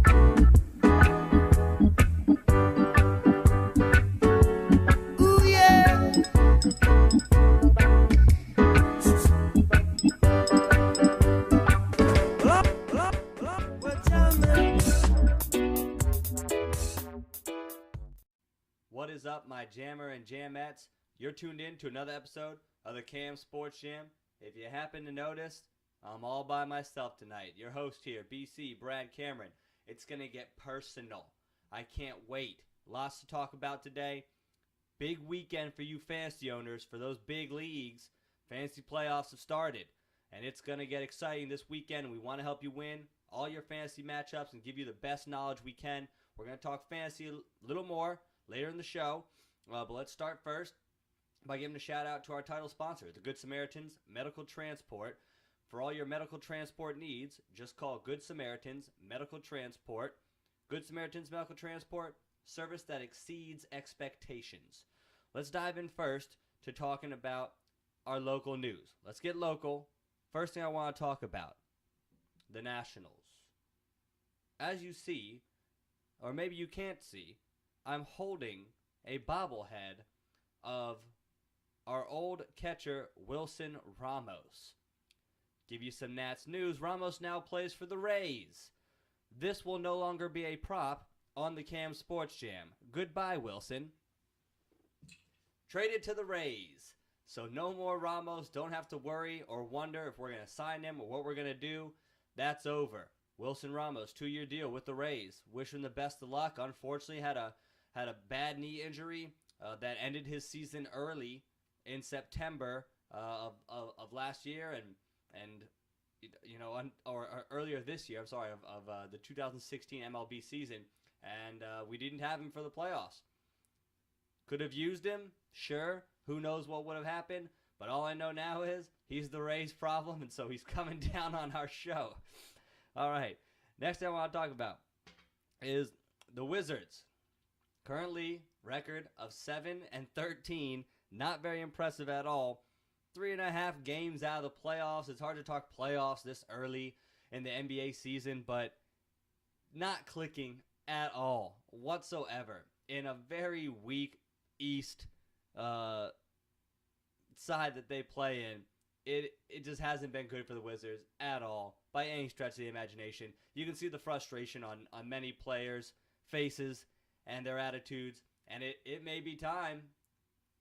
Ooh, yeah. Well, gentlemen. What is up, my jammer and jamettes? You're tuned in to another episode of the Cam Sports Jam. If you happen to notice, I'm all by myself tonight. Your host here, BC Brad Cameron. It's going to get personal. I can't wait. Lots to talk about today. Big weekend for you fantasy owners. For those big leagues, fantasy playoffs have started. And it's going to get exciting this weekend. We want to help you win all your fantasy matchups and give you the best knowledge we can. We're going to talk fantasy a little more later in the show. But let's start first by giving a shout out to our title sponsor, the Good Samaritans Medical Transport. For all your medical transport needs, just call Good Samaritans Medical Transport. Good Samaritans Medical Transport, service that exceeds expectations. Let's dive in first to talking about our local news. Let's get local. First thing I want to talk about, the Nationals. As you see, or maybe you can't see, I'm holding a bobblehead of our old catcher, Wilson Ramos. Give you some Nats news. Ramos now plays for the Rays. This will no longer be a prop on the Cam Sports Jam. Goodbye, Wilson. Traded to the Rays. So no more Ramos. Don't have to worry or wonder if we're going to sign him or what we're going to do. That's over. Wilson Ramos, 2-year deal with the Rays. Wish him the best of luck. Unfortunately, had a bad knee injury that ended his season early in September of last year and earlier this year. I'm sorry, of the 2016 MLB season, and we didn't have him for the playoffs. Could have used him, sure. Who knows what would have happened? But all I know now is he's the Rays' problem, and so he's coming down on our show. All right. Next thing I want to talk about is the Wizards. Currently, record of 7-13. Not very impressive at all. 3.5 games out of the playoffs. It's hard to talk playoffs this early in the NBA season, but not clicking at all whatsoever. In a very weak East side that they play in, it just hasn't been good for the Wizards at all by any stretch of the imagination. You can see the frustration on many players' faces and their attitudes, and it may be time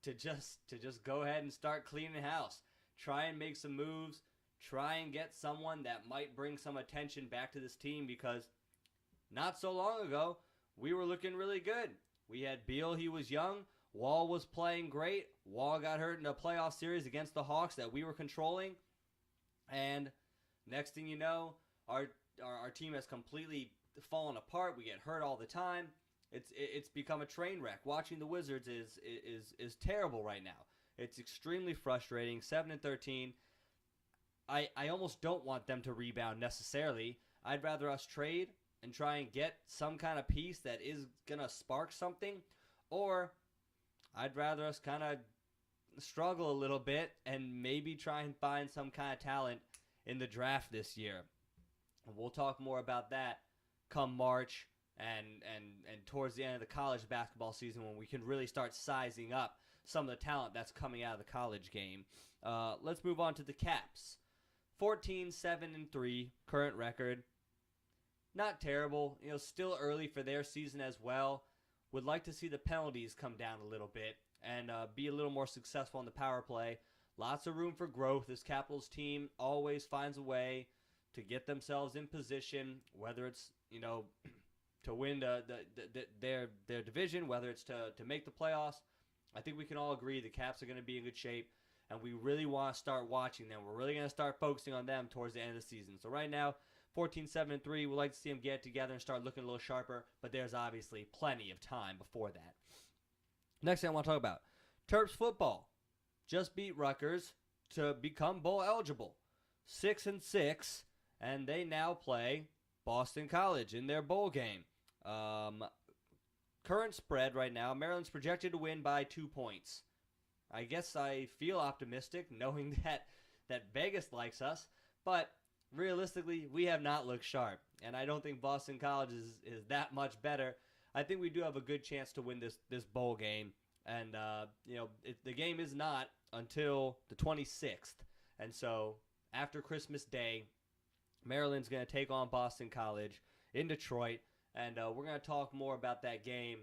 to just go ahead and start cleaning house. Try and make some moves. Try and get someone that might bring some attention back to this team, because not so long ago, we were looking really good. We had Beal, he was young. Wall was playing great. Wall got hurt in a playoff series against the Hawks that we were controlling. And next thing you know, our team has completely fallen apart. We get hurt all the time. It's become a train wreck. Watching the Wizards is terrible right now. It's extremely frustrating. 7-13. I almost don't want them to rebound necessarily. I'd rather us trade and try and get some kind of piece that is going to spark something, or I'd rather us kind of struggle a little bit and maybe try and find some kind of talent in the draft this year. We'll talk more about that come March and towards the end of the college basketball season, when we can really start sizing up some of the talent that's coming out of the college game. Let's move on to the Caps. 14-7-3 current record. Not terrible. Still early for their season as well. Would like to see the penalties come down a little bit and be a little more successful in the power play. Lots of room for growth. This Capitals team always finds a way to get themselves in position, whether it's to win their division, whether it's to make the playoffs. I think we can all agree the Caps are going to be in good shape, and we really want to start watching them. We're really going to start focusing on them towards the end of the season. So right now, 14-7-3, we'd like to see them get together and start looking a little sharper, but there's obviously plenty of time before that. Next thing I want to talk about, Terps football just beat Rutgers to become bowl eligible. 6-6, and they now play Boston College in their bowl game. Current spread right now, Maryland's projected to win by 2 points. I guess I feel optimistic knowing that Vegas likes us, but realistically, we have not looked sharp. and I don't think Boston College is that much better. I think we do have a good chance to win this bowl game. And, the game is not until the 26th. And so after Christmas Day, Maryland's going to take on Boston College in Detroit. And we're going to talk more about that game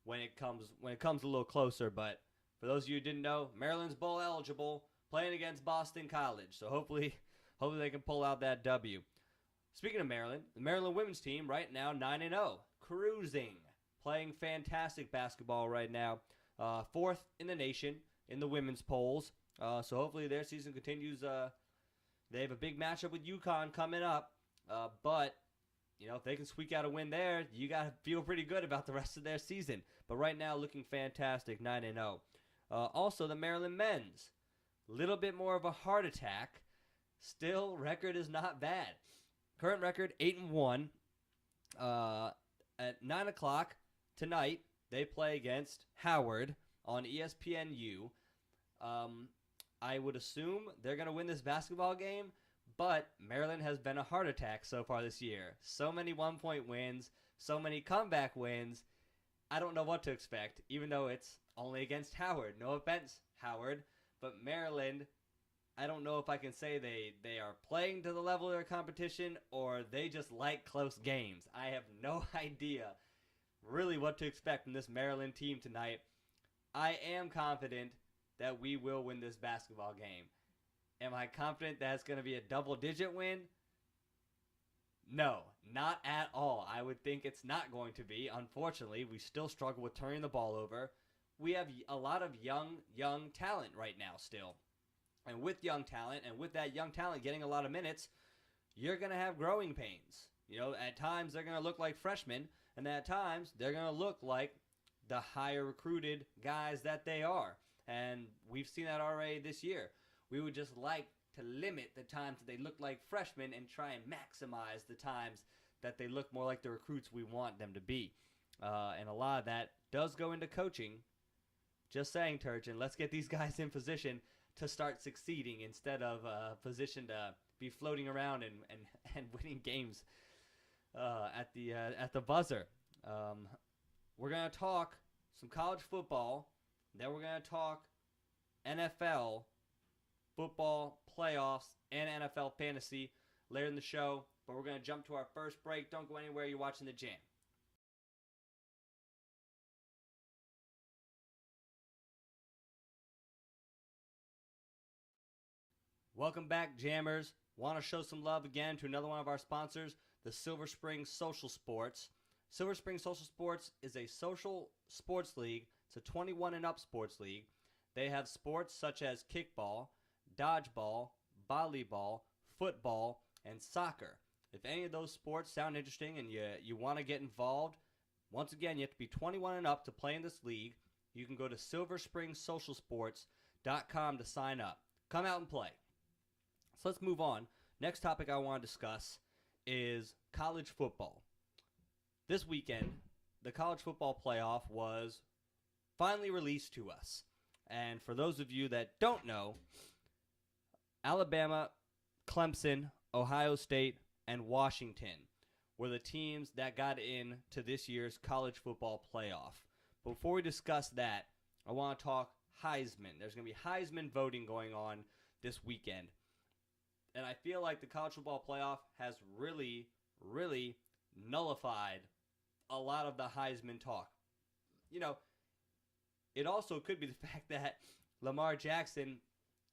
when it comes a little closer. But for those of you who didn't know, Maryland's bowl eligible, playing against Boston College. So hopefully they can pull out that W. Speaking of Maryland, the Maryland women's team right now 9-0, cruising, playing fantastic basketball right now. Fourth in the nation in the women's polls. So hopefully their season continues. They have a big matchup with UConn coming up. But if they can squeak out a win there, you got to feel pretty good about the rest of their season. But right now, looking fantastic, 9-0. Also, the Maryland men's, little bit more of a heart attack. Still, record is not bad. Current record, 8-1. At 9 o'clock tonight, they play against Howard on ESPNU. I would assume they're going to win this basketball game, but Maryland has been a heart attack so far this year. So many one-point wins, so many comeback wins. I don't know what to expect, even though it's only against Howard. No offense, Howard, but Maryland, I don't know if I can say they are playing to the level of their competition or they just like close games. I have no idea really what to expect from this Maryland team tonight. I am confident that we will win this basketball game. Am I confident that it's going to be a double-digit win? No, not at all. I would think it's not going to be. Unfortunately, we still struggle with turning the ball over. We have a lot of young talent right now still. And with young talent, and with that young talent getting a lot of minutes, you're going to have growing pains. At times they're going to look like freshmen, and at times they're going to look like the higher recruited guys that they are. And we've seen that already this year. We would just like to limit the times that they look like freshmen and try and maximize the times that they look more like the recruits we want them to be. And a lot of that does go into coaching. Just saying, Turgeon, let's get these guys in position to start succeeding instead of position to be floating around and winning games at the buzzer. We're going to talk some college football. Then we're going to talk NFL football playoffs and NFL fantasy later in the show. But we're going to jump to our first break. Don't go anywhere. You're watching The Jam. Welcome back, Jammers. Want to show some love again to another one of our sponsors, the Silver Spring Social Sports. Silver Spring Social Sports is a social sports league. It's a 21 and up sports league. They have sports such as kickball, dodgeball, volleyball, football, and soccer. If any of those sports sound interesting and you want to get involved, once again, you have to be 21 and up to play in this league. You can go to silverspringssocialsports.com to sign up. Come out and play. So let's move on. Next topic I want to discuss is college football. This weekend, the college football playoff was finally released to us. And for those of you that don't know, Alabama, Clemson, Ohio State, and Washington were the teams that got in to this year's college football playoff. Before we discuss that, I want to talk Heisman. There's going to be Heisman voting going on this weekend. And I feel like the college football playoff has really, really nullified a lot of the Heisman talk. It also could be the fact that Lamar Jackson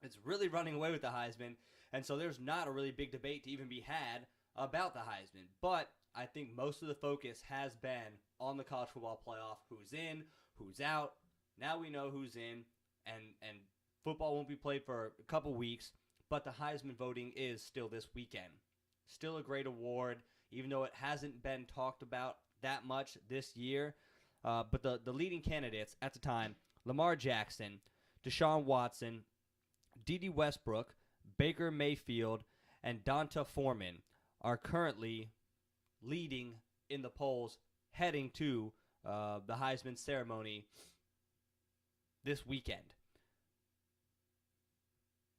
is really running away with the Heisman, and so there's not a really big debate to even be had about the Heisman. But I think most of the focus has been on the college football playoff, who's in, who's out. Now we know who's in, and football won't be played for a couple weeks, but the Heisman voting is still this weekend. Still a great award, even though it hasn't been talked about that much this year. But the leading candidates at the time, Lamar Jackson, Deshaun Watson, Dede Westbrook, Baker Mayfield, and Donta Foreman are currently leading in the polls heading to the Heisman ceremony this weekend.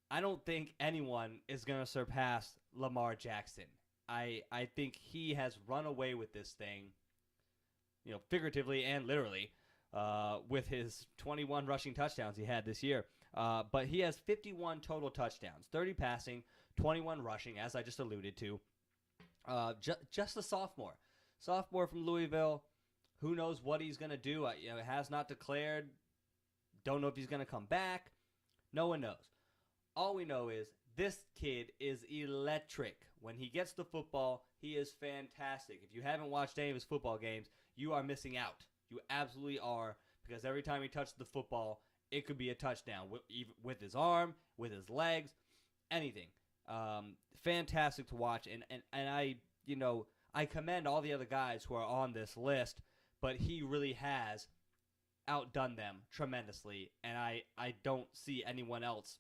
I don't think anyone is going to surpass Lamar Jackson. I think he has run away with this thing, figuratively and literally, with his 21 rushing touchdowns he had this year. But he has 51 total touchdowns, 30 passing, 21 rushing, as I just alluded to. Just a sophomore. Sophomore from Louisville. Who knows what he's going to do? Has not declared. Don't know if he's going to come back. No one knows. All we know is this kid is electric. When he gets the football, he is fantastic. If you haven't watched any of his football games, you are missing out. You absolutely are, because every time he touches the football, it could be a touchdown with his arm, with his legs, anything. Fantastic to watch, and I commend all the other guys who are on this list, but he really has outdone them tremendously, and I don't see anyone else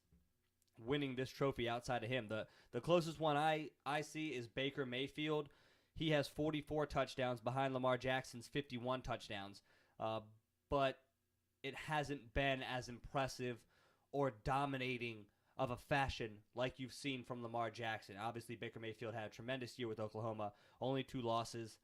winning this trophy outside of him. The closest one I see is Baker Mayfield. He has 44 touchdowns behind Lamar Jackson's 51 touchdowns, but it hasn't been as impressive or dominating of a fashion like you've seen from Lamar Jackson. Obviously, Baker Mayfield had a tremendous year with Oklahoma, only 2 losses.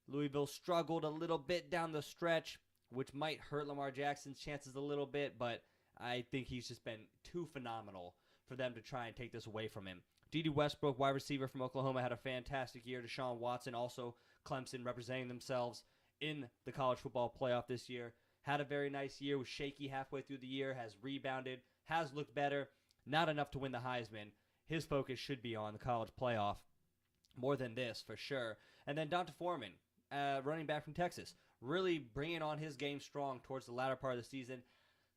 Louisville struggled a little bit down the stretch, which might hurt Lamar Jackson's chances a little bit, but I think he's just been too phenomenal for them to try and take this away from him. D.D. Westbrook, wide receiver from Oklahoma, had a fantastic year. Deshaun Watson, also Clemson, representing themselves in the college football playoff this year. Had a very nice year, was shaky halfway through the year, has rebounded, has looked better. Not enough to win the Heisman. His focus should be on the college playoff more than this, for sure. And then Donta Foreman, running back from Texas, really bringing on his game strong towards the latter part of the season.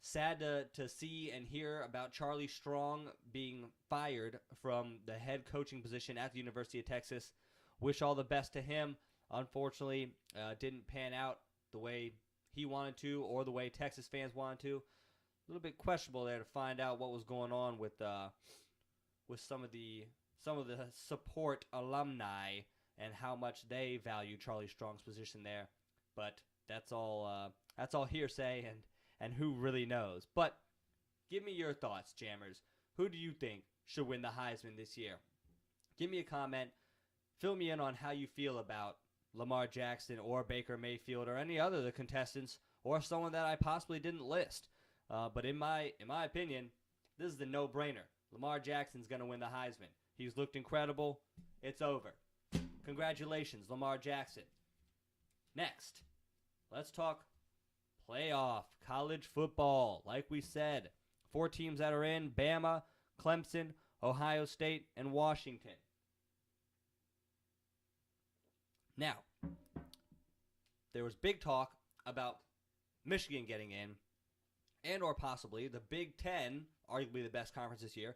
Sad to see and hear about Charlie Strong being fired from the head coaching position at the University of Texas. Wish all the best to him. Unfortunately, didn't pan out the way he wanted to or the way Texas fans wanted to. A little bit questionable there to find out what was going on with some of the support alumni and how much they value Charlie Strong's position there. But that's all hearsay and who really knows. But give me your thoughts, Jammers. Who do you think should win the Heisman this year? Give me a comment. Fill me in on how you feel about Lamar Jackson or Baker Mayfield or any other of the contestants or someone that I possibly didn't list. But in my opinion, this is the no-brainer. Lamar Jackson's going to win the Heisman. He's looked incredible. It's over. Congratulations, Lamar Jackson. Next, let's talk playoff college football. Like we said, 4 teams that are in: Bama, Clemson, Ohio State, and Washington. Now, there was big talk about Michigan getting in, and or possibly the Big Ten, arguably the best conference this year,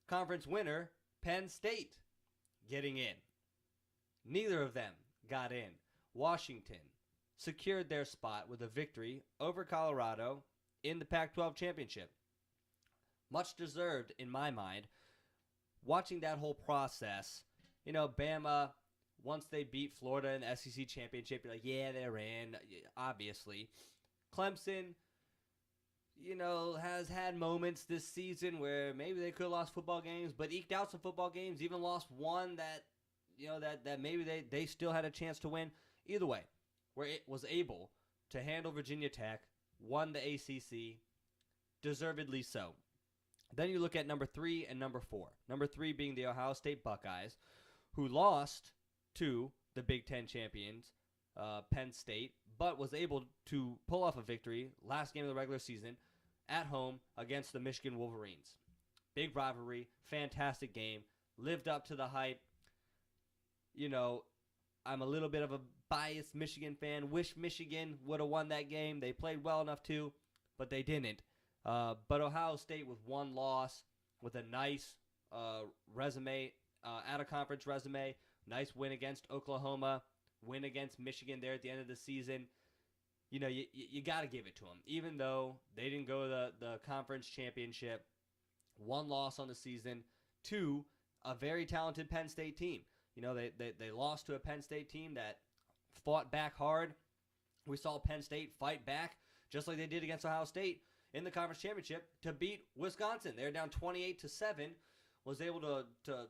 conference winner, Penn State, getting in. Neither of them got in. Washington secured their spot with a victory over Colorado in the Pac-12 championship. Much deserved in my mind. Watching that whole process, Bama, once they beat Florida in the SEC championship, you're like, yeah, they're in, obviously. Clemson, has had moments this season where maybe they could have lost football games, but eked out some football games, even lost one that, that maybe they still had a chance to win. Either way, where it was able to handle Virginia Tech, won the ACC, deservedly so. Then you look at number 3 and number 4. Number 3 being the Ohio State Buckeyes, who lost to the Big Ten champions, Penn State, but was able to pull off a victory last game of the regular season at home against the Michigan Wolverines. Big rivalry, fantastic game, lived up to the hype. I'm a little bit of a biased Michigan fan. Wish Michigan would have won that game. They played well enough to, but they didn't. But Ohio State with one loss, with a nice resume, out-of-conference resume, nice win against Oklahoma, win against Michigan there at the end of the season. You got to give it to them. Even though they didn't go to the conference championship, one loss on the season to a very talented Penn State team. They lost to a Penn State team that fought back hard. We saw Penn State fight back just like they did against Ohio State in the conference championship to beat Wisconsin. They're down 28-7, was able to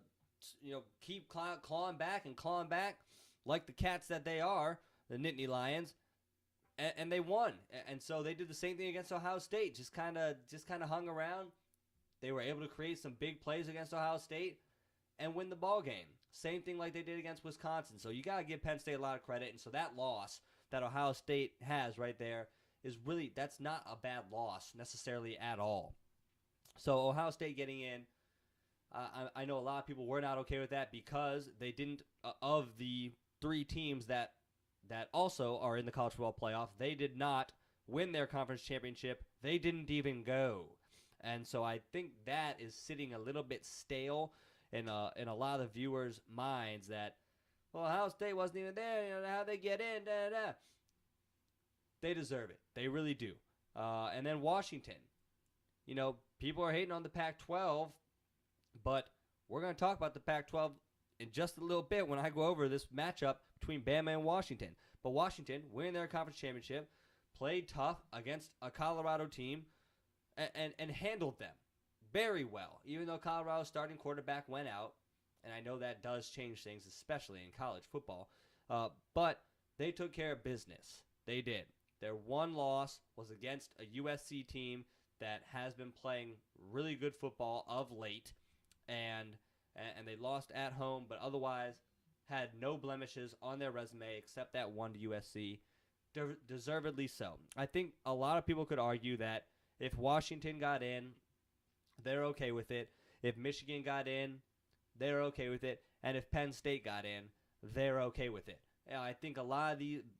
keep clawing back and clawing back like the cats that they are, the Nittany Lions, and they won. And so they did the same thing against Ohio State. Just kind of hung around. They were able to create some big plays against Ohio State and win the ball game. Same thing like they did against Wisconsin. So you got to give Penn State a lot of credit. And so that loss that Ohio State has right there is really, that's not a bad loss necessarily at all. So Ohio State getting in, I know a lot of people were not okay with that because they didn't, of the 3 teams that also are in the college football playoff, they did not win their conference championship. They didn't even go. And so I think that is sitting a little bit stale in a lot of the viewers' minds that, well, Ohio State wasn't even there. How they get in? Da, da, da. They deserve it. They really do. And then Washington. People are hating on the Pac-12, but we're going to talk about the Pac-12 in just a little bit when I go over this matchup between Bama and Washington. But Washington, winning their conference championship, played tough against a Colorado team and handled them very well, even though Colorado's starting quarterback went out. And I know that does change things, especially in college football. But they took care of business. They did. Their one loss was against a USC team that has been playing really good football of late. And they lost at home, but otherwise had no blemishes on their resume except that one to USC. Deservedly so. I think a lot of people could argue that if Washington got in, they're okay with it. If Michigan got in, they're okay with it. And if Penn State got in, they're okay with it. I think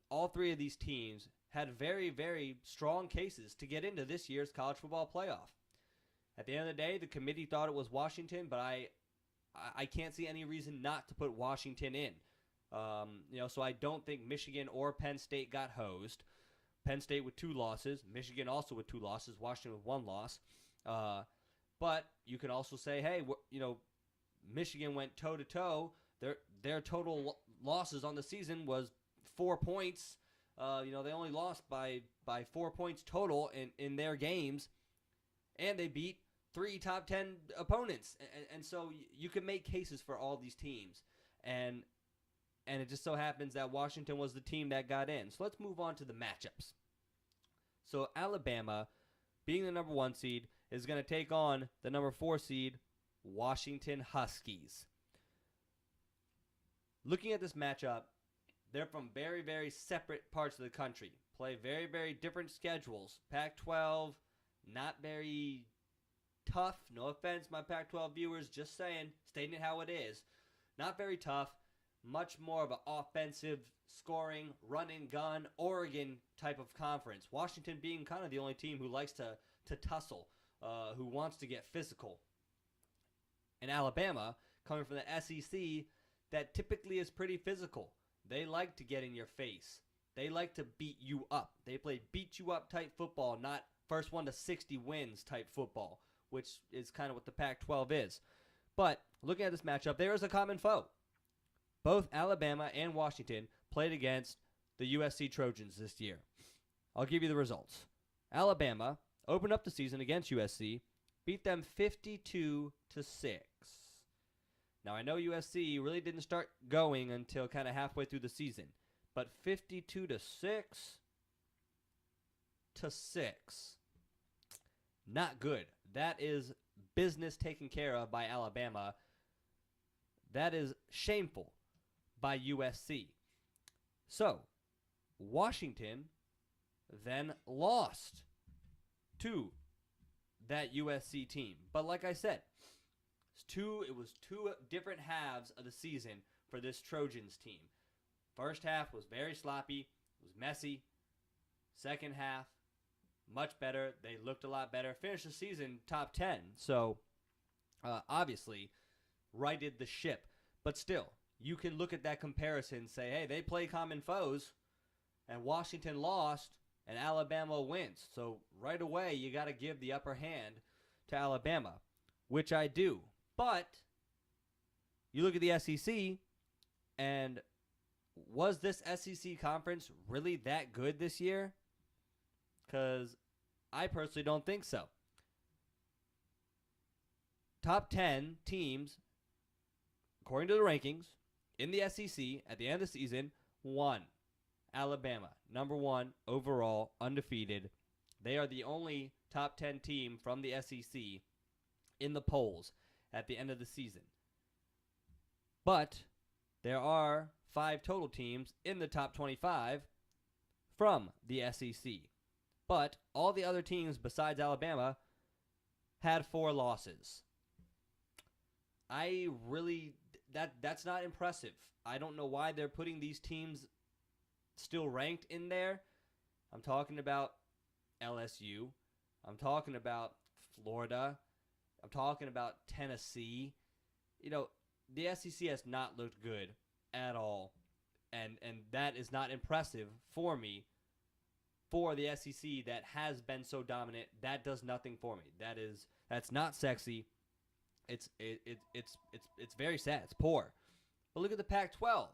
all 3 of these teams had very, very strong cases to get into this year's college football playoff. At the end of the day, the committee thought it was Washington, but I can't see any reason not to put Washington in. So I don't think Michigan or Penn State got hosed. Penn State with 2 losses, Michigan also with 2 losses, Washington with 1 loss. But you can also say, hey, Michigan went toe-to-toe. Their total losses on the season was 4 points. They only lost by 4 points total in their games, and they beat 3 top 10 opponents. And so you can make cases for all these teams. And it just so happens that Washington was the team that got in. So let's move on to the matchups. So Alabama, being the number 1 seed, is going to take on the number 4 seed, Washington Huskies. Looking at this matchup, they're from very, very separate parts of the country. Play very, very different schedules. Pac-12, not very tough. No offense, my Pac-12 viewers, just saying, stating it how it is. Not very tough. Much more of an offensive, scoring, run and gun, Oregon type of conference. Washington being kind of the only team who likes to tussle, who wants to get physical. And Alabama, coming from the SEC, that typically is pretty physical. They like to get in your face. They like to beat you up. They play beat you up type football, not first 1 to 60 wins type football, which is kind of what the Pac-12 is. But looking at this matchup, there is a common foe. Both Alabama and Washington played against the USC Trojans this year. I'll give you the results. Alabama opened up the season against USC, beat them 52-6. Now, I know USC really didn't start going until kind of halfway through the season, but 52-6, not good. That is business taken care of by Alabama. That is shameful by USC. So, Washington then lost to that USC team. But like I said, it was 2 different halves of the season for this Trojans team. First half was very sloppy. It was messy. Second half, much better. They looked a lot better. Finished the season top 10. So, obviously, righted the ship. But still, you can look at that comparison and say, hey, they play common foes, and Washington lost, and Alabama wins. So, right away, you got to give the upper hand to Alabama, which I do. But you look at the SEC, and was this SEC conference really that good this year? Because I personally don't think so. Top 10 teams according to the rankings, in the SEC at the end of the season, won. Alabama, number 1 overall, undefeated. They are the only top 10 team from the SEC in the polls at the end of the season. But there are 5 total teams in the top 25 from the SEC. But all the other teams besides Alabama had 4 losses. That's not impressive. I don't know why they're putting these teams still ranked in there. I'm talking about LSU. I'm talking about Florida. I'm talking about Tennessee. The SEC has not looked good at all. And that is not impressive for me. For the SEC that has been so dominant, that does nothing for me. That's not sexy. It's very sad. It's poor. But look at the Pac-12.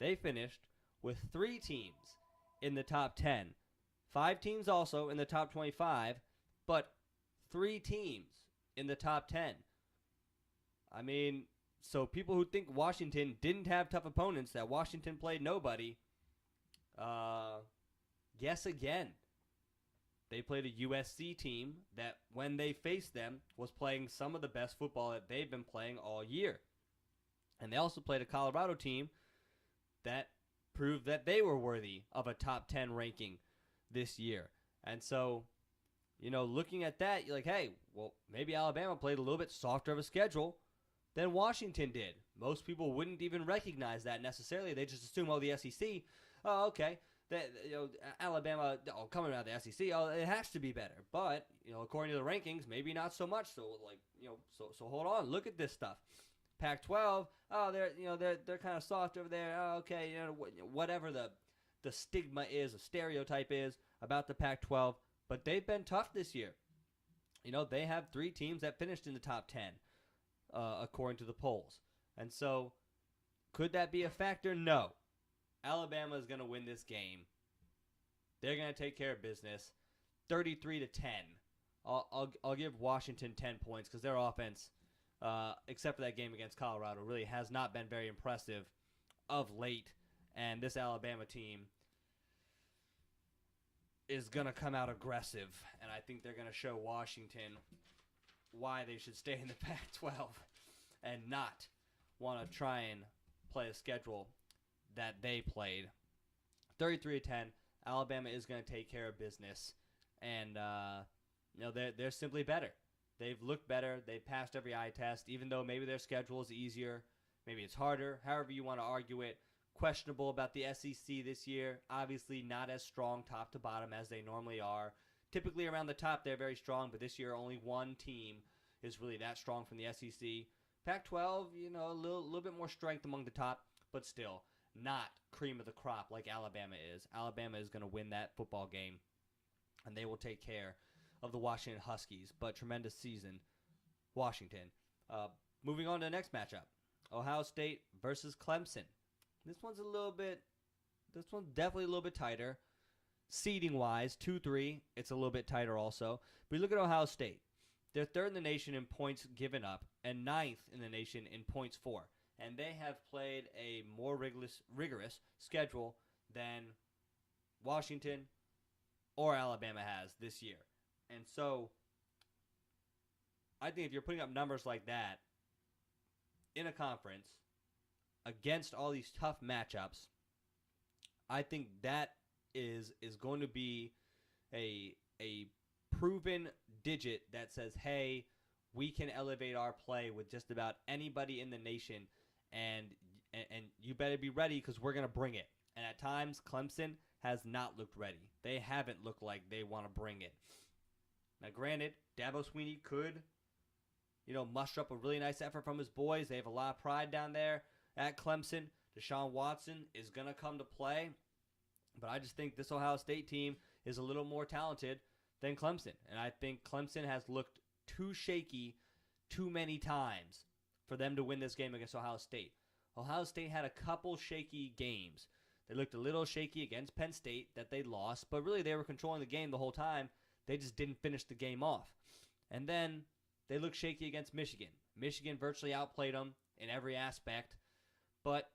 They finished with 3 teams in the top 10. 5 teams also in the top 25, but 3 teams in the top 10. I mean, so people who think Washington didn't have tough opponents, that Washington played nobody, guess again. They played a USC team that, when they faced them, was playing some of the best football that they've been playing all year. And they also played a Colorado team that proved that they were worthy of a top 10 ranking this year. And so, looking at that, you're like, hey, well, maybe Alabama played a little bit softer of a schedule than Washington did. Most people wouldn't even recognize that necessarily. They just assume, the SEC, okay, that Alabama, coming out of the SEC, it has to be better. But according to the rankings, maybe not so much. So so hold on, look at this stuff. Pac-12, they're kind of soft over there. Okay, whatever the stigma is, a stereotype is about the Pac-12, but they've been tough this year. They have 3 teams that finished in the top 10, according to the polls. And so, could that be a factor? No. Alabama is going to win this game. They're going to take care of business, 33-10. I'll give Washington 10 points because their offense, except for that game against Colorado, really has not been very impressive of late. And this Alabama team is going to come out aggressive. And I think they're going to show Washington why they should stay in the Pac-12 and not want to try and play a schedule that they played. 33-10, Alabama is going to take care of business. And, they're simply better. They've looked better. They've passed every eye test, even though maybe their schedule is easier. Maybe it's harder. However you want to argue it. Questionable about the SEC this year. Obviously not as strong top to bottom as they normally are. Typically around the top they're very strong, but this year only one team is really that strong from the SEC. Pac-12, a little bit more strength among the top, but still not cream of the crop like Alabama is. Alabama is going to win that football game, and they will take care of the Washington Huskies. But tremendous season, Washington. Moving on to the next matchup, Ohio State versus Clemson. This one's definitely a little bit tighter. Seeding-wise, 2-3, it's a little bit tighter also. But you look at Ohio State. They're 3rd in the nation in points given up and 9th in the nation in points for. And they have played a more rigorous schedule than Washington or Alabama has this year. And so, I think if you're putting up numbers like that in a conference against all these tough matchups, I think that is going to be a proven digit that says, hey, we can elevate our play with just about anybody in the nation, and you better be ready because we're going to bring it. And at times, Clemson has not looked ready. They haven't looked like they want to bring it. Now, granted, Dabo Swinney could, muster up a really nice effort from his boys. They have a lot of pride down there at Clemson. Deshaun Watson is going to come to play. But I just think this Ohio State team is a little more talented than Clemson. And I think Clemson has looked too shaky too many times for them to win this game against Ohio State. Ohio State had a couple shaky games. They looked a little shaky against Penn State that they lost, but really they were controlling the game the whole time. They just didn't finish the game off. And then they looked shaky against Michigan. Michigan virtually outplayed them. in every aspect, but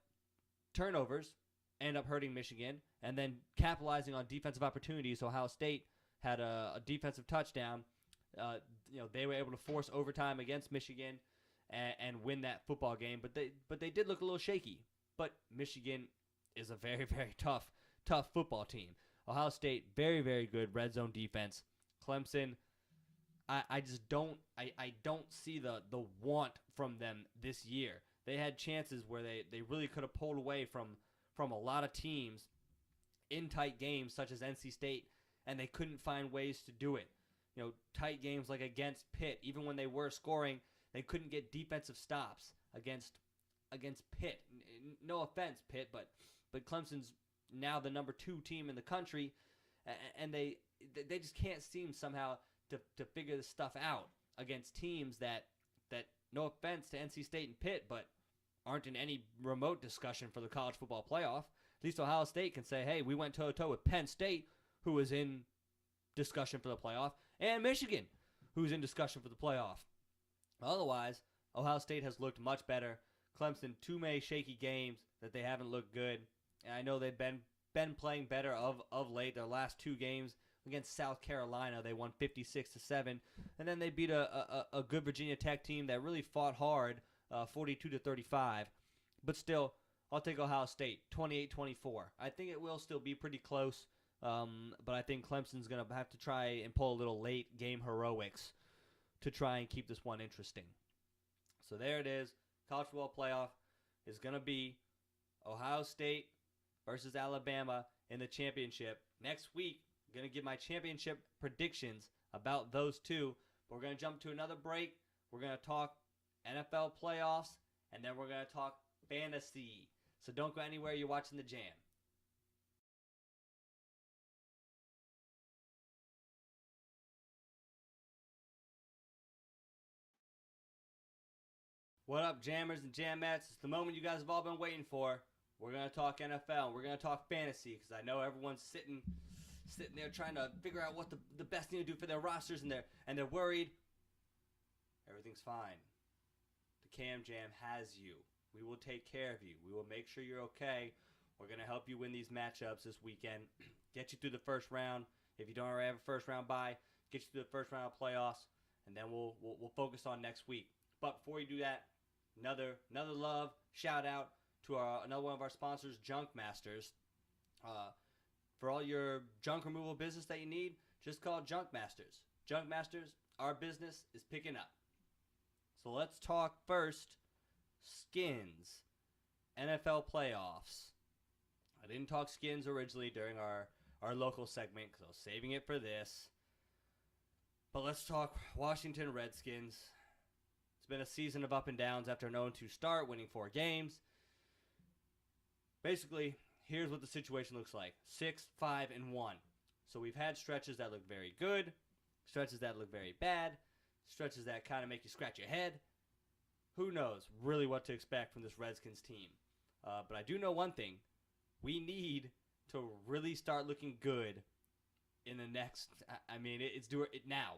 turnovers end up hurting Michigan, and then capitalizing on defensive opportunities. Ohio State had a defensive touchdown. They were able to force overtime against Michigan and win that football game, but they did look a little shaky. But Michigan is a very, very tough football team. Ohio State, very, very good red zone defense. Clemson, I just don't see the want from them this year. They had chances where they really could have pulled away from a lot of teams in tight games such as NC State, and they couldn't find ways to do it. Tight games like against Pitt, even when they were scoring, they couldn't get defensive stops against Pitt. No offense, Pitt, but Clemson's now the number 2 team in the country, and they just can't seem somehow to figure this stuff out against teams that no offense to NC State and Pitt, but aren't in any remote discussion for the college football playoff. At least Ohio State can say, hey, we went toe-to-toe with Penn State, who was in discussion for the playoff, and Michigan, who's in discussion for the playoff. Otherwise, Ohio State has looked much better. Clemson, 2 many shaky games that they haven't looked good. And I know they've been playing better of late. Their last 2 games against South Carolina, they won 56-7, and then they beat a good Virginia Tech team that really fought hard, 42-35. But still, I'll take Ohio State, 28-24. I think it will still be pretty close, but I think Clemson's going to have to try and pull a little late game heroics to try and keep this one interesting. So there it is. College football playoff is going to be Ohio State versus Alabama in the championship. Next week, I'm going to give my championship predictions about those two. But we're going to jump to another break. We're going to talk NFL playoffs, and then we're going to talk fantasy. So don't go anywhere. You're watching The Jam. What up, jammers and jamettes? It's the moment you guys have all been waiting for. We're going to talk NFL. We're going to talk fantasy because I know everyone's sitting there trying to figure out what the best thing to do for their rosters, and they're worried. Everything's fine. The Cam Jam has you. We will take care of you. We will make sure you're okay. We're going to help you win these matchups this weekend. Get you through the first round. If you don't already have a first round bye, get you through the first round of playoffs, and then we'll focus on next week. But before you do that, another love shout out to another one of our sponsors, Junk Masters. For all your junk removal business that you need, just call Junk Masters. Junk Masters, our business is picking up. So let's talk first skins, NFL playoffs. I didn't talk skins originally during our local segment because I was saving it for this. But let's talk Washington Redskins. It's been a season of up and downs after an 0-2 start, winning 4 games. Basically, here's what the situation looks like. 6-5-1. So we've had stretches that look very good, stretches that look very bad, stretches that kind of make you scratch your head. Who knows really what to expect from this Redskins team. But I do know one thing. We need to really start looking good in the next, it's do it now.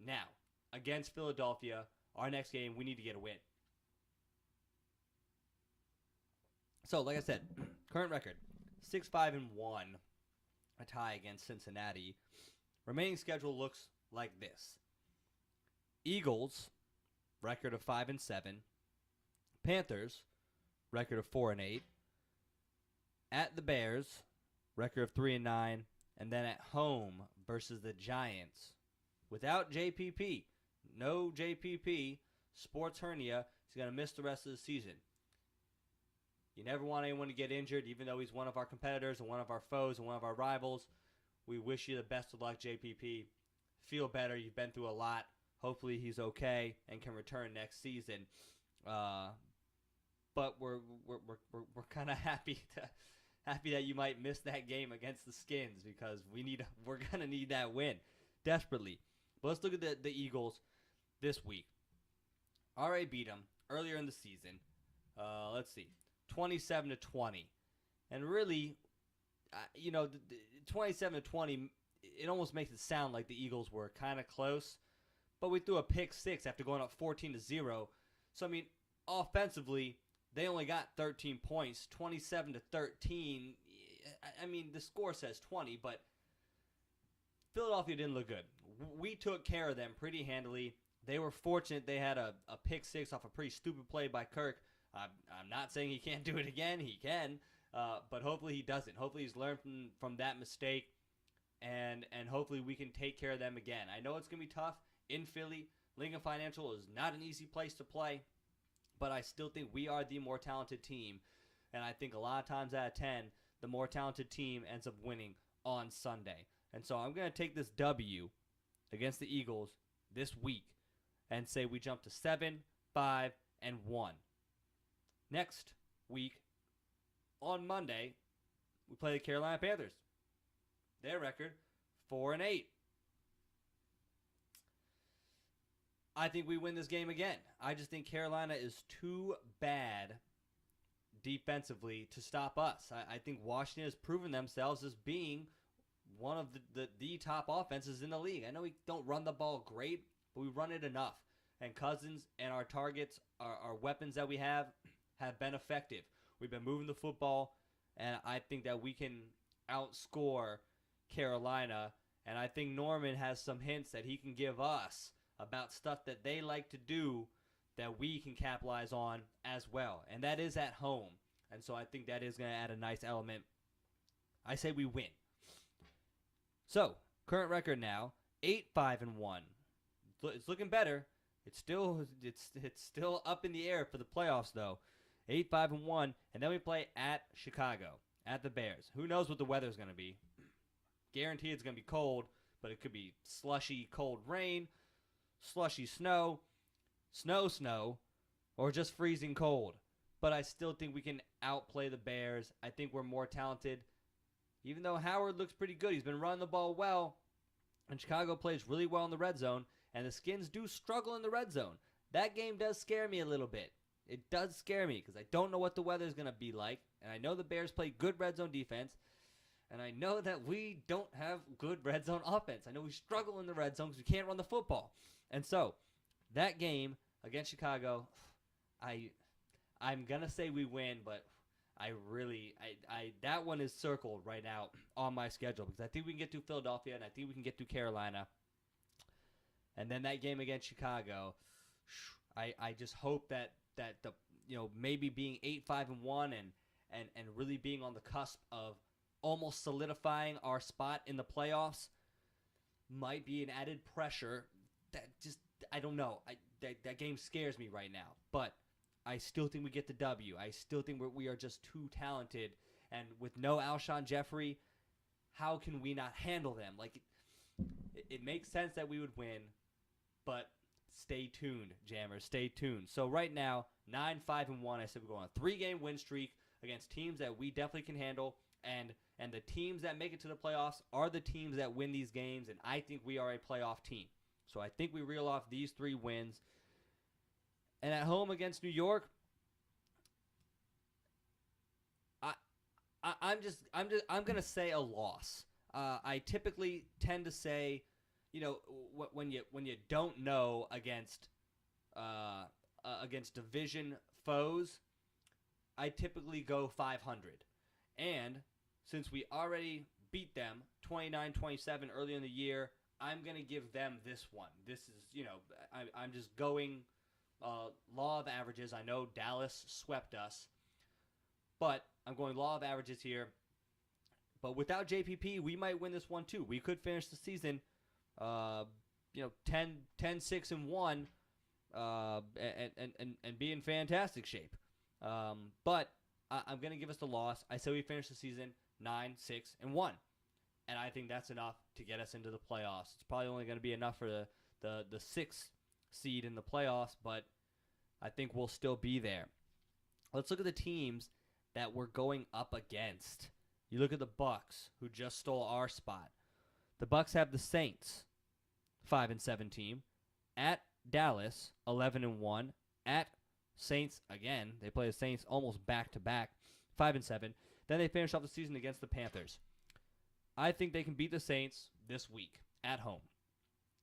Now. Against Philadelphia, our next game, we need to get a win. So, like I said, current record, 6-5-1, a tie against Cincinnati. Remaining schedule looks like this. Eagles, record of 5-7. Panthers, record of 4-8. At the Bears, record of 3-9. And then at home versus the Giants. Without JPP, no JPP, sports hernia, he's going to miss the rest of the season. You never want anyone to get injured, even though he's one of our competitors and one of our foes and one of our rivals. We wish you the best of luck, JPP. Feel better. You've been through a lot. Hopefully he's okay and can return next season. But we're kind of happy that you might miss that game against the Skins because we're gonna need that win desperately. But let's look at the Eagles this week. RA beat them earlier in the season. Let's see. 27-20, and really, 27-20, it almost makes it sound like the Eagles were kind of close, but we threw a pick 6 after going up 14-0. So offensively, they only got 13 points, 27-13. I mean, the score says 20, but Philadelphia didn't look good. We took care of them pretty handily. They were fortunate they had a pick six off a pretty stupid play by Kirk. I'm not saying he can't do it again. He can, but hopefully he doesn't. Hopefully he's learned from that mistake, and hopefully we can take care of them again. I know it's going to be tough in Philly. Lincoln Financial is not an easy place to play, but I still think we are the more talented team, and I think a lot of times out of 10, the more talented team ends up winning on Sunday. And so I'm going to take this W against the Eagles this week and say we jump to 7, 5, and 1. Next week, on Monday, we play the Carolina Panthers. Their record, 4-8. I think we win this game again. I just think Carolina is too bad defensively to stop us. I think Washington has proven themselves as being one of the top offenses in the league. I know we don't run the ball great, but we run it enough. And Cousins and our targets, our weapons that we have been effective. We've been moving the football, and I think that we can outscore Carolina. And I think Norman has some hints that he can give us about stuff that they like to do that we can capitalize on as well. And that is at home. And so I think that is going to add a nice element. I say we win. So, current record now, 8-5-1. It's looking better. It's still up in the air for the playoffs though. 8-5-1, and then we play at Chicago, at the Bears. Who knows what the weather's going to be? Guaranteed it's going to be cold, but it could be slushy, cold rain, slushy snow, snow, or just freezing cold. But I still think we can outplay the Bears. I think we're more talented. Even though Howard looks pretty good, he's been running the ball well, and Chicago plays really well in the red zone, and the Skins do struggle in the red zone. That game does scare me a little bit. It does scare me because I don't know what the weather is going to be like, and I know the Bears play good red zone defense, and I know that we don't have good red zone offense. I know we struggle in the red zone because we can't run the football. And so, that game against Chicago, I'm going to say we win, but I that one is circled right now on my schedule because I think we can get to Philadelphia and I think we can get to Carolina. And then that game against Chicago, I just hope that the maybe being 8-5-1 and really being on the cusp of almost solidifying our spot in the playoffs might be an added pressure that just I don't know. That game scares me right now, but I still think we get the W. I still think we are just too talented, and with no Alshon Jeffrey, how can we not handle them? Like it makes sense that we would win, but stay tuned, Jammers. Stay tuned. So right now, 9-5-1. I said we're going on a 3-game win streak against teams that we definitely can handle, and the teams that make it to the playoffs are the teams that win these games, and I think we are a playoff team. So I think we reel off these 3 wins. And at home against New York, I'm gonna say a loss. I typically tend to say, when you don't know against division foes, I typically go 500. And since we already beat them 29-27 earlier in the year, I'm gonna give them this one. This is I'm just going. Law of averages. I know Dallas swept us, but I'm going law of averages here. But without JPP, we might win this one too. We could finish the season, 10-6-1, and be in fantastic shape. But I'm going to give us the loss. I say we finish the season 9-6-1, and I think that's enough to get us into the playoffs. It's probably only going to be enough for the 6th seed in the playoffs, but I think we'll still be there. Let's look at the teams that we're going up against. You look at the Bucks, who just stole our spot. The Bucks have the Saints, 5-7 team, at Dallas, 11-1, at Saints again. They play the Saints almost back to back, 5-7. Then they finish off the season against the Panthers. I think they can beat the Saints this week at home.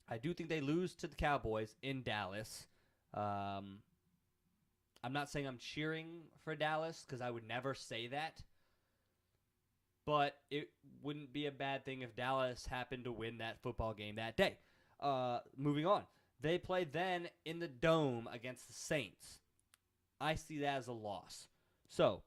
I do think they lose to the Cowboys in Dallas. I I'm not saying I'm cheering for Dallas because I would never say that. But it wouldn't be a bad thing if Dallas happened to win that football game that day. Moving on. They play then in the Dome against the Saints. I see that as a loss. So,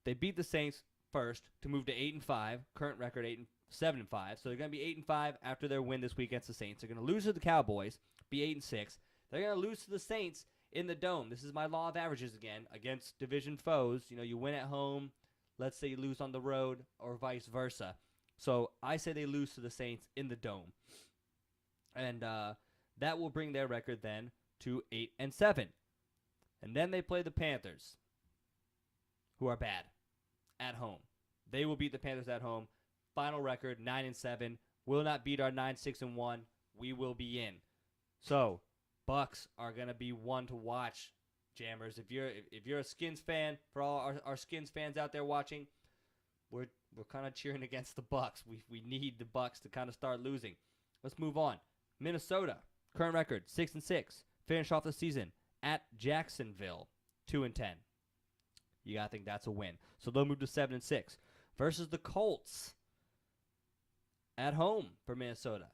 they beat the Saints first to move to 8-5. Current record 7-5. So they're going to be 8-5 after their win this week against the Saints. They're going to lose to the Cowboys, be 8-6. They're going to lose to the Saints in the Dome. This is my law of averages again against division foes. You know, you win at home. Let's say you lose on the road or vice versa. So I say they lose to the Saints in the Dome. And that will bring their record then to 8-7. And then they play the Panthers, who are bad, at home. They will beat the Panthers at home. Final record, 9-7. Will not beat our 9-6-1. We will be in. So, Bucks are going to be one to watch, Jammers. If you're a Skins fan, for all our Skins fans out there watching, we're kind of cheering against the Bucks. We need the Bucks to kind of start losing. Let's move on. Minnesota, current record, 6-6. Finish off the season at Jacksonville, 2-10. You got to think that's a win. So they'll move to 7-6. Versus the Colts at home for Minnesota.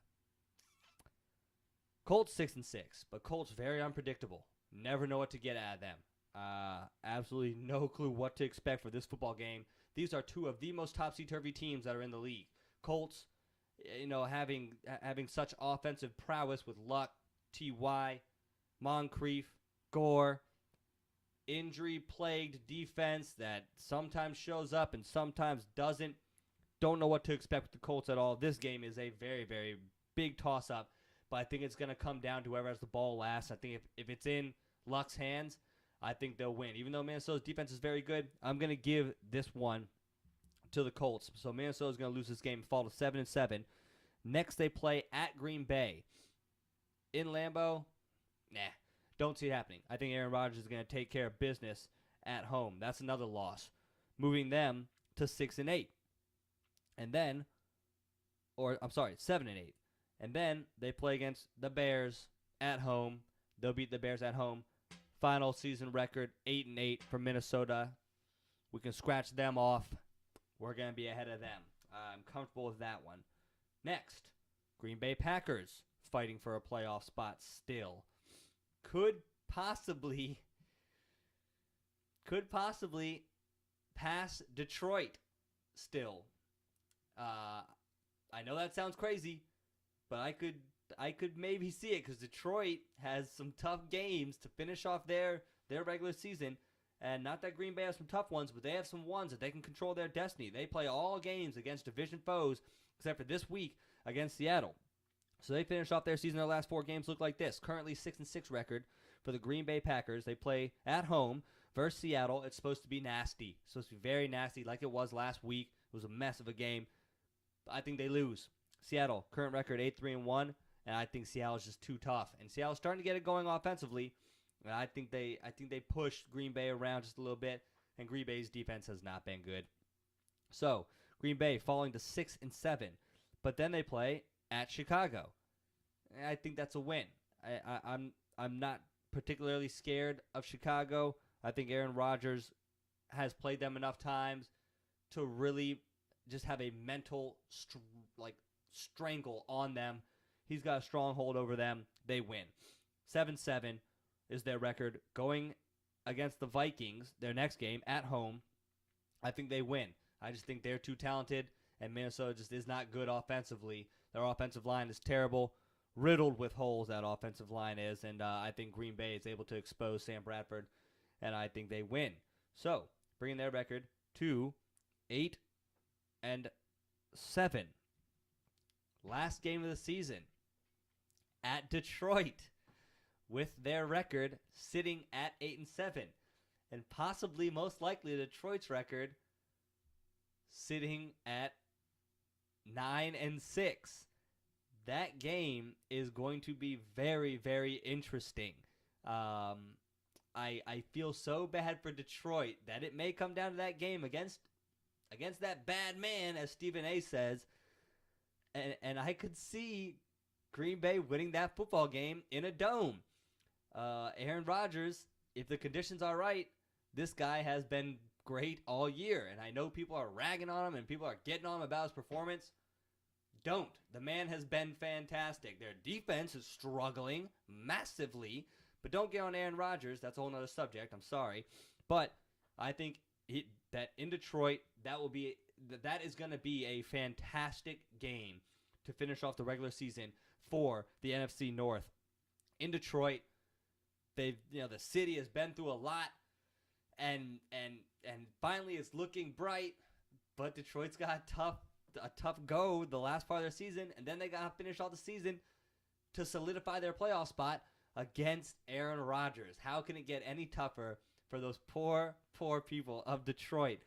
Colts 6-6, but Colts very unpredictable. Never know what to get out of them. Absolutely no clue what to expect for this football game. These are two of the most topsy-turvy teams that are in the league. Colts, having such offensive prowess with Luck, T.Y., Moncrief, Gore, injury-plagued defense that sometimes shows up and sometimes doesn't. Don't know what to expect with the Colts at all. This game is a very, very big toss-up, but I think it's going to come down to whoever has the ball last. I think if it's in Luck's hands, I think they'll win. Even though Minnesota's defense is very good, I'm going to give this one to the Colts. So Minnesota's going to lose this game and fall to 7-7. Next, they play at Green Bay. In Lambeau, don't see it happening. I think Aaron Rodgers is going to take care of business at home. That's another loss, moving them to 6-8. And then, 7-8. And then they play against the Bears at home. They'll beat the Bears at home. Final season record, 8-8 for Minnesota. We can scratch them off. We're going to be ahead of them. I'm comfortable with that one. Next, Green Bay Packers fighting for a playoff spot still. Could possibly pass Detroit still. I know that sounds crazy, but I could maybe see it because Detroit has some tough games to finish off their regular season. And not that Green Bay has some tough ones, but they have some ones that they can control their destiny. They play all games against division foes, except for this week against Seattle. So they finish off their season. Their last 4 games look like this. Currently 6-6 record for the Green Bay Packers. They play at home versus Seattle. It's supposed to be nasty. It's supposed to be very nasty like it was last week. It was a mess of a game. I think they lose. Seattle, current record 8-3-1, and I think Seattle's just too tough. And Seattle's starting to get it going offensively. And I think they pushed Green Bay around just a little bit, and Green Bay's defense has not been good. So Green Bay falling to 6-7, but then they play at Chicago. And I think that's a win. I'm not particularly scared of Chicago. I think Aaron Rodgers has played them enough times to really just have a mental strangle on them. He's got a strong hold over them. They win. 7-7 is their record. Going against the Vikings, their next game, at home, I think they win. I just think they're too talented, and Minnesota just is not good offensively. Their offensive line is terrible, riddled with holes, that offensive line is, and I think Green Bay is able to expose Sam Bradford, and I think they win. So, bringing their record to 8-7. Last game of the season at Detroit, with their record sitting at 8-7, and possibly most likely Detroit's record sitting at 9-6. That game is going to be very, very interesting. I feel so bad for Detroit that it may come down to that game against that bad man, as Stephen A. says, and I could see Green Bay winning that football game in a dome. Aaron Rodgers if the conditions are right, this guy has been great all year. And I know people are ragging on him and people are getting on him about his performance. Don't. The man has been fantastic. Their defense is struggling massively. But don't get on Aaron Rodgers. That's a whole other subject. I'm sorry. But I think that in Detroit, that is going to be a fantastic game to finish off the regular season for the NFC North. In Detroit, the city has been through a lot, and finally it's looking bright. But Detroit's got a tough go the last part of their season, and then they got to finish off the season to solidify their playoff spot against Aaron Rodgers. How can it get any tougher for those poor people of Detroit?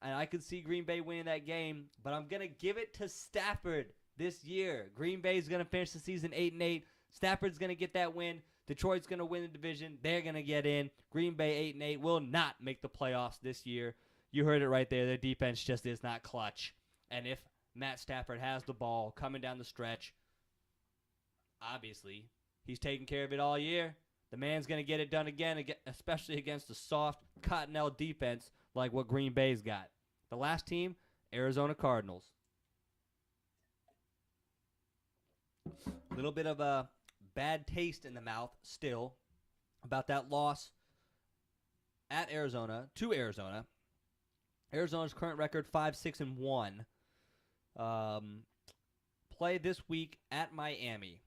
And I could see Green Bay winning that game, but I'm going to give it to Stafford this year. Green Bay's going to finish the season 8-8. Stafford's going to get that win. Detroit's going to win the division. They're going to get in. Green Bay 8-8 will not make the playoffs this year. You heard it right there. Their defense just is not clutch. And if Matt Stafford has the ball coming down the stretch, obviously, he's taking care of it all year. The man's going to get it done again, especially against a soft Cottonelle defense like what Green Bay's got. The last team, Arizona Cardinals. A little bit of a bad taste in the mouth still about that loss at Arizona to Arizona. Arizona's current record 5-6-1. Play this week at Miami.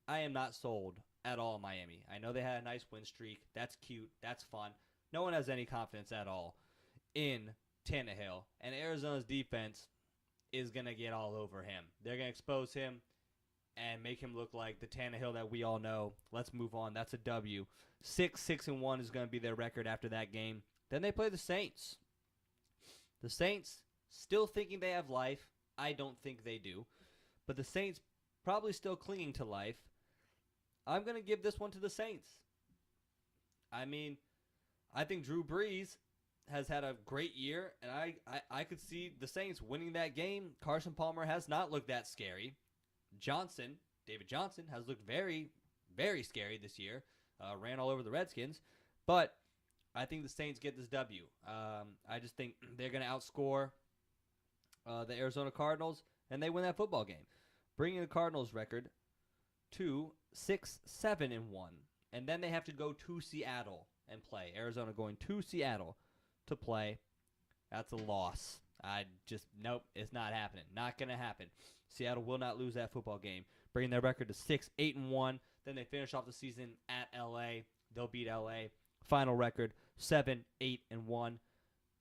I am not sold at all, Miami. I know they had a nice win streak. That's cute. That's fun. No one has any confidence at all in Tannehill. And Arizona's defense is going to get all over him. They're going to expose him and make him look like the Tannehill that we all know. Let's move on. That's a W. 6-6-1 is going to be their record after that game. Then they play the Saints. The Saints still thinking they have life. I don't think they do. But the Saints probably still clinging to life. I'm going to give this one to the Saints. I mean, I think Drew Brees has had a great year, and I could see the Saints winning that game. Carson Palmer has not looked that scary. David Johnson, has looked very, very scary this year. Ran all over the Redskins. But I think the Saints get this W. I just think they're going to outscore the Arizona Cardinals, and they win that football game, bringing the Cardinals' record to 6-7-1. And then they have to go to Seattle and play. Arizona going to Seattle to play. That's a loss. Nope, it's not happening. Not going to happen. Seattle will not lose that football game, bringing their record to 6-8-1. Then they finish off the season at L.A. They'll beat L.A. Final record, 7-8-1.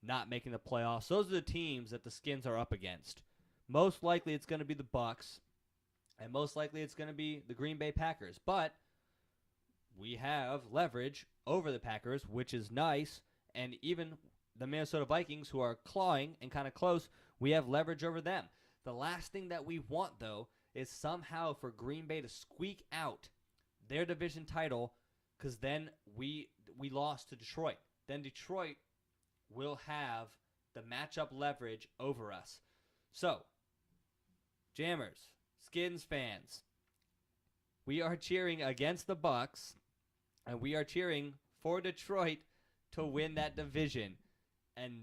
Not making the playoffs. Those are the teams that the Skins are up against. Most likely it's going to be the Bucks, and most likely it's going to be the Green Bay Packers. But we have leverage over the Packers, which is nice, and even the Minnesota Vikings, who are clawing and kind of close, we have leverage over them. The last thing that we want, though, is somehow for Green Bay to squeak out their division title, because then we lost to Detroit. Then Detroit will have the matchup leverage over us. So, Jammers, Skins fans, we are cheering against the Bucks, and we are cheering for Detroit to win that division. And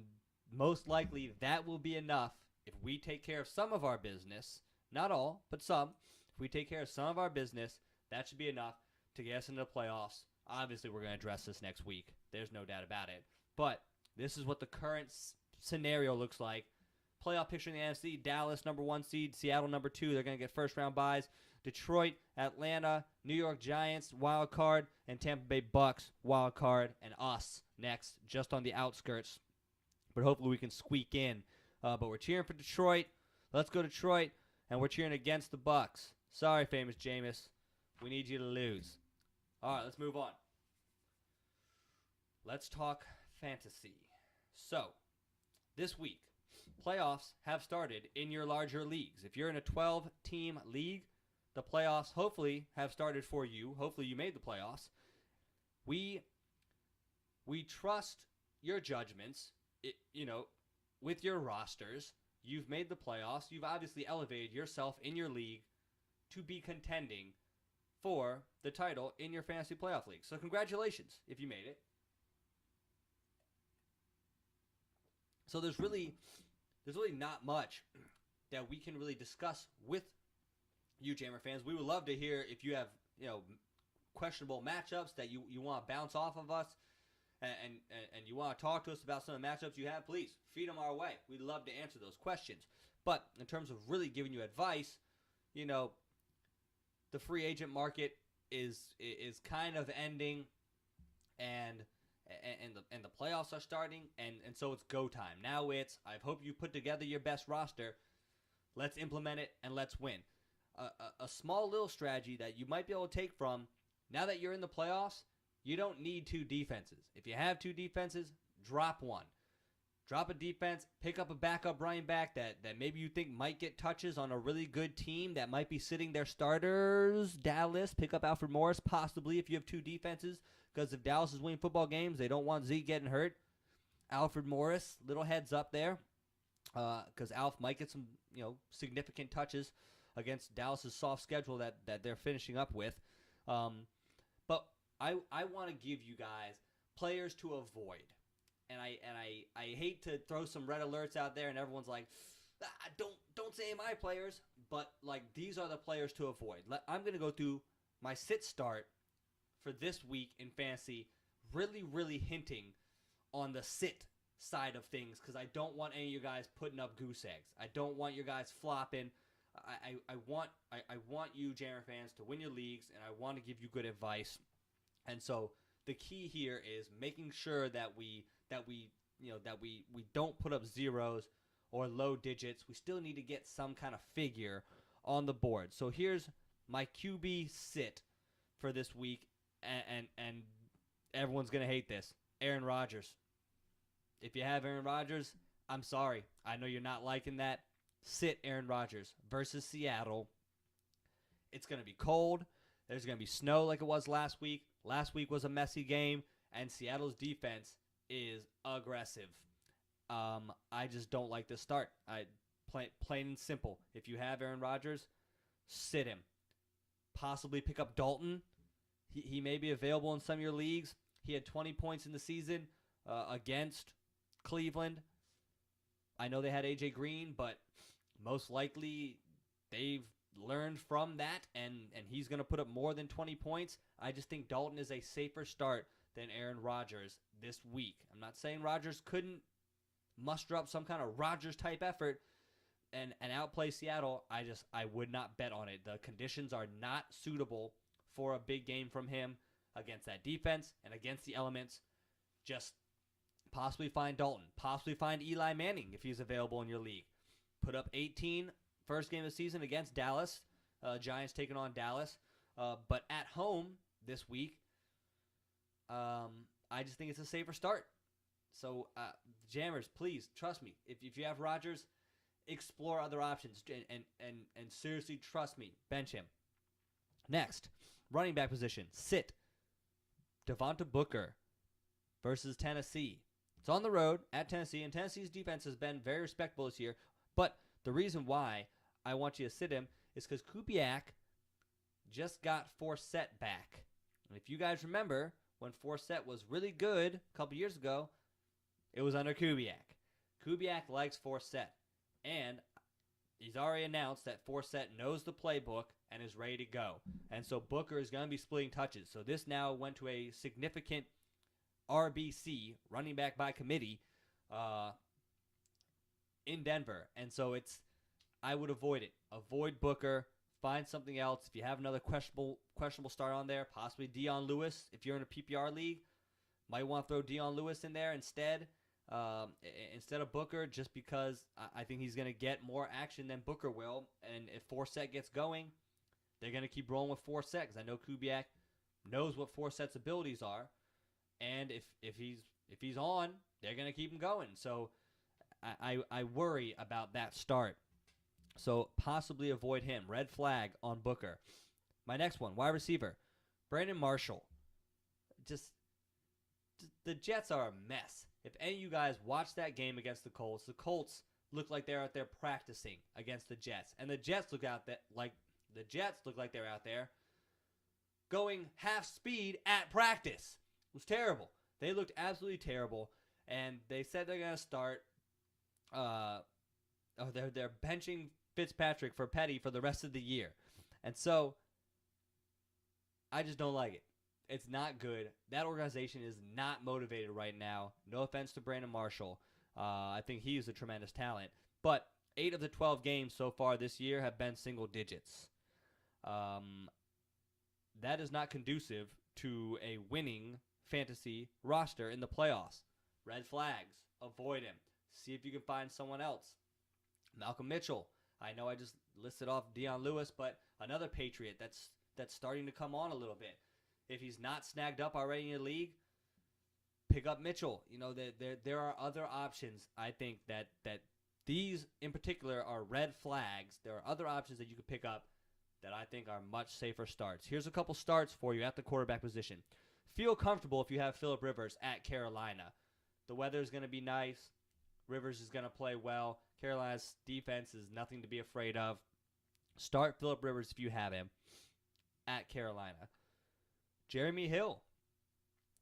most likely that will be enough if we take care of some of our business. Not all, but some. If we take care of some of our business, that should be enough to get us into the playoffs. Obviously, we're going to address this next week. There's no doubt about it. But this is what the current scenario looks like. Playoff picture in the NFC, Dallas, number 1 seed, Seattle, number 2. They're going to get first-round byes. Detroit, Atlanta, New York Giants, wild card, and Tampa Bay Bucks, wild card, and us next, just on the outskirts. But hopefully we can squeak in. But we're cheering for Detroit. Let's go Detroit. And we're cheering against the Bucks. Sorry, famous Jameis. We need you to lose. All right, let's move on. Let's talk fantasy. So, this week, playoffs have started in your larger leagues. If you're in a 12-team league, the playoffs hopefully have started for you. Hopefully you made the playoffs. We trust your judgments, with your rosters. You've made the playoffs. You've obviously elevated yourself in your league to be contending for the title in your fantasy playoff league. So congratulations if you made it. So there's really not much that we can really discuss with you Jammer fans. We would love to hear if you have, questionable matchups that you want to bounce off of us and you want to talk to us about some of the matchups you have. Please feed them our way. We'd love to answer those questions. But in terms of really giving you advice, the free agent market is kind of ending, and the playoffs are starting, and so it's go time. Now I hope you put together your best roster. Let's implement it and let's win. A small little strategy that you might be able to take from, now that you're in the playoffs, you don't need 2 defenses. If you have 2 defenses, drop one. Drop a defense, pick up a backup running back that maybe you think might get touches on a really good team that might be sitting their starters. Dallas, pick up Alfred Morris, possibly if you have 2 defenses, because if Dallas is winning football games, they don't want Zeke getting hurt. Alfred Morris, little heads up there, because Alf might get some significant touches against Dallas's soft schedule that they're finishing up with. But I want to give you guys players to avoid. And I hate to throw some red alerts out there and everyone's like, don't say my players, but these are the players to avoid. I'm going to go through my sit start for this week in fantasy, really hinting on the sit side of things, because I don't want any of you guys putting up goose eggs. I don't want you guys flopping. I want you Jammer fans to win your leagues, and I want to give you good advice. And so the key here is making sure that we don't put up zeros or low digits. We still need to get some kind of figure on the board. So here's my QB sit for this week, and everyone's gonna hate this. Aaron Rodgers. If you have Aaron Rodgers, I'm sorry. I know you're not liking that. Sit Aaron Rodgers versus Seattle. It's going to be cold. There's going to be snow like it was last week. Last week was a messy game, and Seattle's defense is aggressive. I just don't like this start. Plain and simple. If you have Aaron Rodgers, sit him. Possibly pick up Dalton. He may be available in some of your leagues. He had 20 points in the season against Cleveland. I know they had A.J. Green, but most likely they've learned from that, and he's going to put up more than 20 points. I just think Dalton is a safer start than Aaron Rodgers this week. I'm not saying Rodgers couldn't muster up some kind of Rodgers-type effort and outplay Seattle. I would not bet on it. The conditions are not suitable for a big game from him against that defense and against the elements. Just possibly find Dalton. Possibly find Eli Manning if he's available in your league. Put up 18 first game of the season against Dallas. Giants taking on Dallas. But at home this week, I just think it's a safer start. So, Jammers, please, trust me. If you have Rodgers, explore other options. And seriously, trust me, bench him. Next, running back position. Sit Devonta Booker versus Tennessee. It's on the road at Tennessee, and Tennessee's defense has been very respectable this year. But the reason why I want you to sit him is because Kubiak just got Forsett back. And if you guys remember, when Forsett was really good a couple years ago, it was under Kubiak. Kubiak likes Forsett. And he's already announced that Forsett knows the playbook and is ready to go. And so Booker is going to be splitting touches. So this now went to a significant RBC, running back by committee, in Denver. And so I would avoid it. Avoid Booker. Find something else. If you have another questionable start on there, possibly Dion Lewis. If you're in a PPR league, might want to throw Dion Lewis in there instead of Booker, just because I think he's going to get more action than Booker will. And if Forsett gets going, they're going to keep rolling with Forsett, because I know Kubiak knows what Forsett's abilities are. And if he's on, they're going to keep him going. So I worry about that start. So possibly avoid him. Red flag on Booker. My next one, wide receiver, Brandon Marshall. Just the Jets are a mess. If any of you guys watched that game against the Colts look like they're out there practicing against the Jets, and the Jets look like they're out there going half speed at practice. It was terrible. They looked absolutely terrible, and they said they're going to start they're benching Fitzpatrick for Petty for the rest of the year. And so I just don't like it. It's not good. That organization is not motivated right now. No offense to Brandon Marshall. I think he is a tremendous talent. But 8 of the 12 games so far this year have been single digits. That is not conducive to a winning fantasy roster in the playoffs. Red flags. Avoid him. See if you can find someone else. Malcolm Mitchell. I know I just listed off Deion Lewis, but another Patriot that's starting to come on a little bit. If he's not snagged up already in the league, pick up Mitchell. You know, there are other options. I think that these in particular are red flags. There are other options that you could pick up that I think are much safer starts. Here's a couple starts for you at the quarterback position. Feel comfortable if you have Phillip Rivers at Carolina. The weather is going to be nice. Rivers is going to play well. Carolina's defense is nothing to be afraid of. Start Phillip Rivers if you have him at Carolina. Jeremy Hill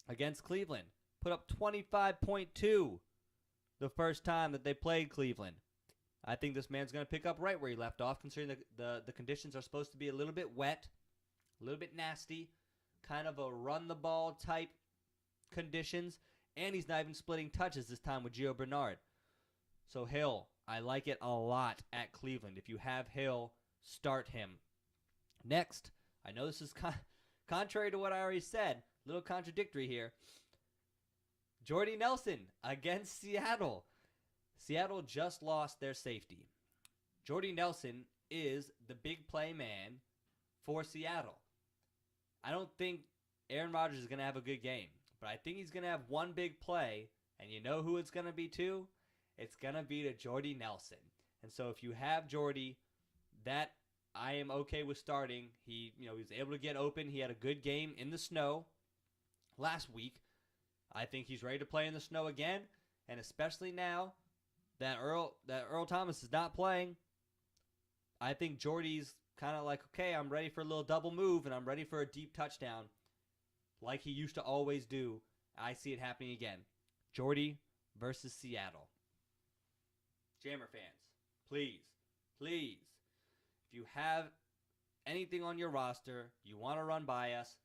against Cleveland. Put up 25.2 the first time that they played Cleveland. I think this man's going to pick up right where he left off, considering the conditions are supposed to be a little bit wet, a little bit nasty, kind of a run-the-ball type conditions, and he's not even splitting touches this time with Gio Bernard. So Hill, I like it a lot at Cleveland. If you have Hill, start him. Next, I know this is contrary to what I already said, a little contradictory here. Jordy Nelson against Seattle. Seattle just lost their safety. Jordy Nelson is the big play man for Seattle. I don't think Aaron Rodgers is going to have a good game, but I think he's going to have one big play, and you know who it's going to be to? It's going to be to Jordy Nelson. And so if you have Jordy, that I am okay with starting. He was able to get open. He had a good game in the snow last week. I think he's ready to play in the snow again, and especially now that Earl Thomas is not playing, I think Jordy's kind of like, okay, I'm ready for a little double move, and I'm ready for a deep touchdown like he used to always do. I see it happening again. Jordy versus Seattle. Jammer fans, please, if you have anything on your roster you want to run by us,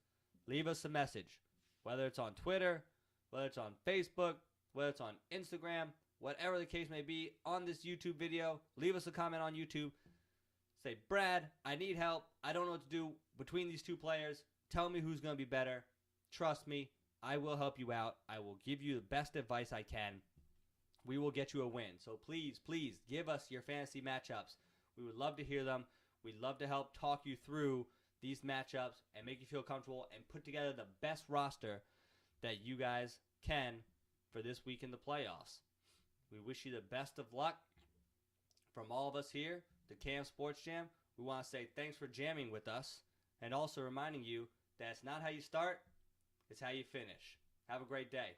leave us a message. Whether it's on Twitter, whether it's on Facebook, whether it's on Instagram, whatever the case may be, on this YouTube video, leave us a comment on YouTube. Say, Brad, I need help. I don't know what to do between these two players. Tell me who's going to be better. Trust me, I will help you out. I will give you the best advice I can. We will get you a win. So please, give us your fantasy matchups. We would love to hear them. We'd love to help talk you through these matchups and make you feel comfortable and put together the best roster that you guys can for this week in the playoffs. We wish you the best of luck from all of us here, the Cam Sports Jam. We want to say thanks for jamming with us, and also reminding you that it's not how you start, it's how you finish. Have a great day.